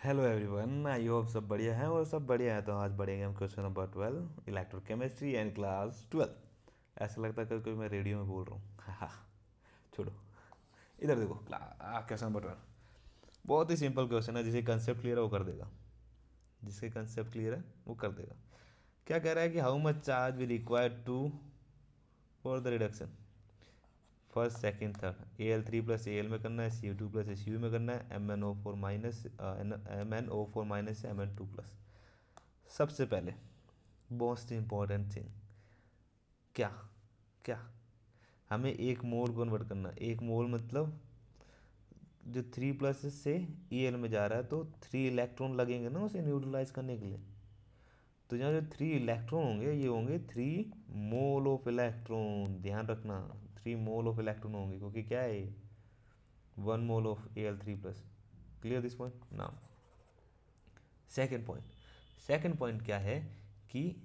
Hello everyone, I hope सब बढ़िया है। और सब बढ़िया है तो आज बढ़ेंगे हम question number 12, electrochemistry and class 12। ऐसा लगता है कभी मैं रेडियो में बोल रहा हूँ। हाँ, छोड़ो, इधर देखो। क्वेश्चन नंबर 12 बहुत ही सिंपल क्वेश्चन है। जिसे कंसेप्ट क्लियर है वो कर देगा। जिसके कंसेप्ट क्लियर है वो कर देगा। क्या कह रहा है कि how much charge we require to for the reduction first second third. Al3 plus Al में करना है, Cu2 प्लस Cu में करना है, MnO4 माइनस MnO4 माइनस से Mn2 प्लस। सबसे पहले मोस्ट इम्पॉर्टेंट थिंग क्या क्या हमें एक मोल कन्वर्ट करना है। एक मोल मतलब जो 3 प्लस से Al में जा रहा है तो 3 इलेक्ट्रॉन लगेंगे ना उसे न्यूट्रलाइज करने के लिए। तो यहाँ जो 3 इलेक्ट्रॉन होंगे ये होंगे 3 मोल ऑफ इलेक्ट्रॉन। ध्यान रखना, 3 मोल ऑफ इलेक्ट्रॉन होंगे क्योंकि क्या है 1 mole of Al3 plus. Clear this point now. Second point क्या है कि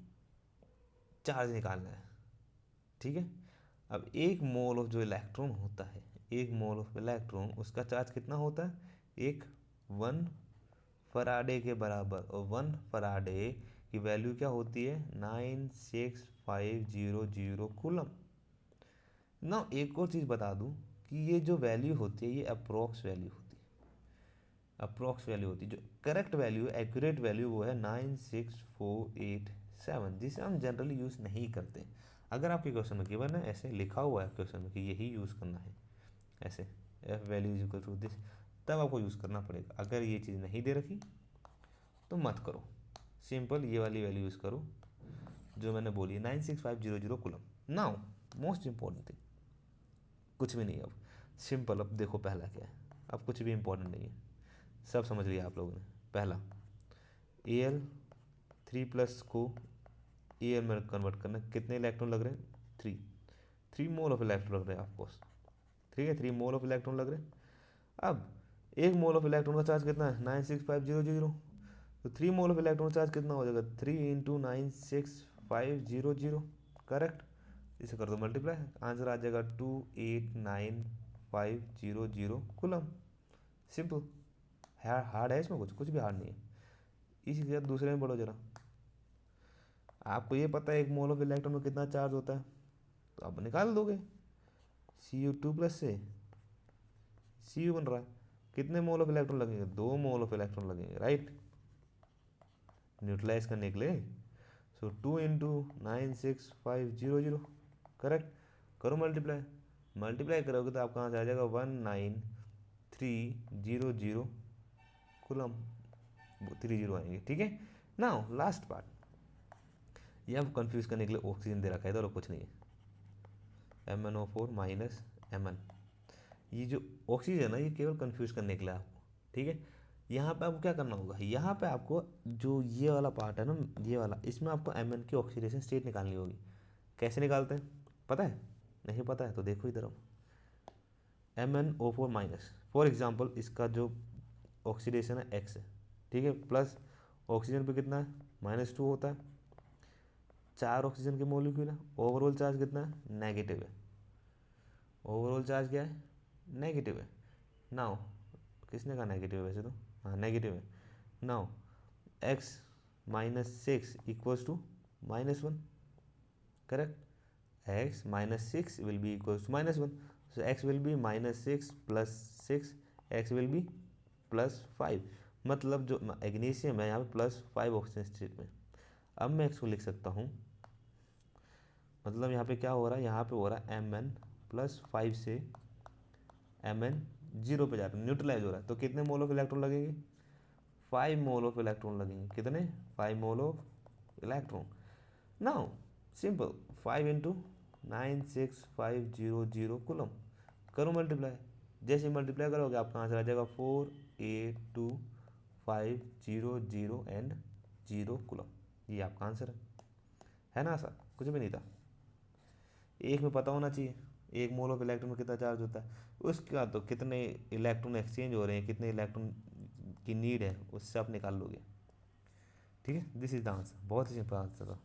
चार्ज निकालना है। ठीक है। अब एक मोल ऑफ जो इलेक्ट्रॉन होता है, एक मोल ऑफ इलेक्ट्रॉन उसका चार्ज कितना होता है? एक 1 फराडे के बराबर। और 1 फराडे की वैल्यू क्या होती है? 96500 कूलम। ना एक और चीज़ बता दूं कि ये जो वैल्यू होती है ये अप्रोक्स वैल्यू होती है। अप्रोक्स वैल्यू होती है। जो करेक्ट वैल्यू, एक्यूरेट वैल्यू वो है 96487, जिसे हम जनरली यूज़ नहीं करते। अगर आपके क्वेश्चन में गिवन है, ऐसे लिखा हुआ है क्वेश्चन में कि यही यूज़ करना है, ऐसे F value is equal to this, तब आपको यूज़ करना पड़ेगा। अगर ये चीज़ नहीं दे रखी तो मत करो, सिंपल ये वाली वैल्यू यूज़ करो जो मैंने बोली 96500 coulomb. Now most important thing कुछ भी नहीं। अब सिंपल, अब देखो पहला क्या है। अब कुछ भी इंपॉर्टेंट नहीं है, सब समझ लिया आप लोगों ने। पहला Al3 प्लस को Al में कन्वर्ट करना। कितने इलेक्ट्रॉन लग रहे हैं? 3 मोल ऑफ इलेक्ट्रॉन लग रहे हैं ऑफकोर्स। ठीक है, 3 मोल ऑफ इलेक्ट्रॉन लग रहे हैं। अब एक मोल ऑफ इलेक्ट्रॉन का चार्ज कितना है? 96500। तो 3 मोल ऑफ इलेक्ट्रॉन चार्ज कितना हो जाएगा? 3 इंटू 96500। करेक्ट। इसे कर दो मल्टीप्लाई, आंसर आ जाएगा 289,500 कुलम। सिंपल। हार्ड है इसमें? कुछ भी हार्ड नहीं है। इसी के साथ दूसरे में बढ़ो जरा। आपको ये पता है एक मोल ऑफ इलेक्ट्रॉन में कितना चार्ज होता है, तो आप निकाल दोगे। Cu2 प्लस से Cu बन रहा है, कितने मोल ऑफ इलेक्ट्रॉन लगेंगे? 2 मोल ऑफ इलेक्ट्रॉन लगेंगे, राइट, न्यूट्रलाइज करने के लिए। सो 2 इंटू 96500। करेक्ट। करो मल्टीप्लाई। मल्टीप्लाई करोगे तो आपका आंसर आ जाएगा 19300 कुलम। 30 आएंगे। ठीक है। नाउ लास्ट पार्ट, ये आपको कंफ्यूज करने के लिए ऑक्सीजन दे रखा है, इधर कुछ नहीं है। MnO4 माइनस Mn, ये जो ऑक्सीजन है ये केवल कंफ्यूज करने के लिए आपको। ठीक है। यहाँ पे आपको क्या करना होगा, यहाँ पे आपको जो ये वाला पार्ट है ना, ये वाला, इसमें आपको Mn की ऑक्सीडेशन स्टेट निकालनी होगी। कैसे निकालते हैं पता है? नहीं पता है तो देखो इधर। अब MnO4 माइनस, फॉर एग्जाम्पल इसका जो ऑक्सीडेशन है X है, ठीक है, प्लस ऑक्सीजन पे कितना है? -2 होता है। 4 ऑक्सीजन के मॉलिक्यूल है। ओवरऑल चार्ज कितना है? नेगेटिव है। ओवरऑल चार्ज क्या है? नेगेटिव है। नाउ किसने कहा नेगेटिव है? वैसे तो हाँ नेगेटिव है। Now x -6 equals to -1। Correct. x -6 will be equals to -1। So x will be -6 plus 6, x will be +5। मतलब जो मैग्नीशियम है यहाँ पे +5 ऑक्सीजन स्टेट में। अब मैं x को लिख सकता हूँ, मतलब यहाँ पे क्या हो रहा है? यहाँ पे हो रहा है Mn +5 से Mn 0 पे जा रहा है, न्यूट्रलाइज हो रहा है। तो कितने मोल ऑफ इलेक्ट्रॉन लगेंगे? 5 मोल ऑफ इलेक्ट्रॉन लगेंगे। कितने? 5 mole of electron. Now simple, 5 into 96500 coulomb. करो मल्टीप्लाई। जैसे मल्टीप्लाई करोगे आपका आंसर आ जाएगा 482,500 एंड 0 कुलम। ये आपका आंसर है ना? आसान, कुछ भी नहीं था। एक में पता होना चाहिए एक मोल ऑफ इलेक्ट्रॉन में कितना चार्ज होता है, उसका तो कितने इलेक्ट्रॉन एक्सचेंज हो रहे हैं, कितने इलेक्ट्रॉन की नीड है, उससे आप निकाल लोगे। ठीक है, दिस इज द आंसर। बहुत ही सिंपल आंसर था।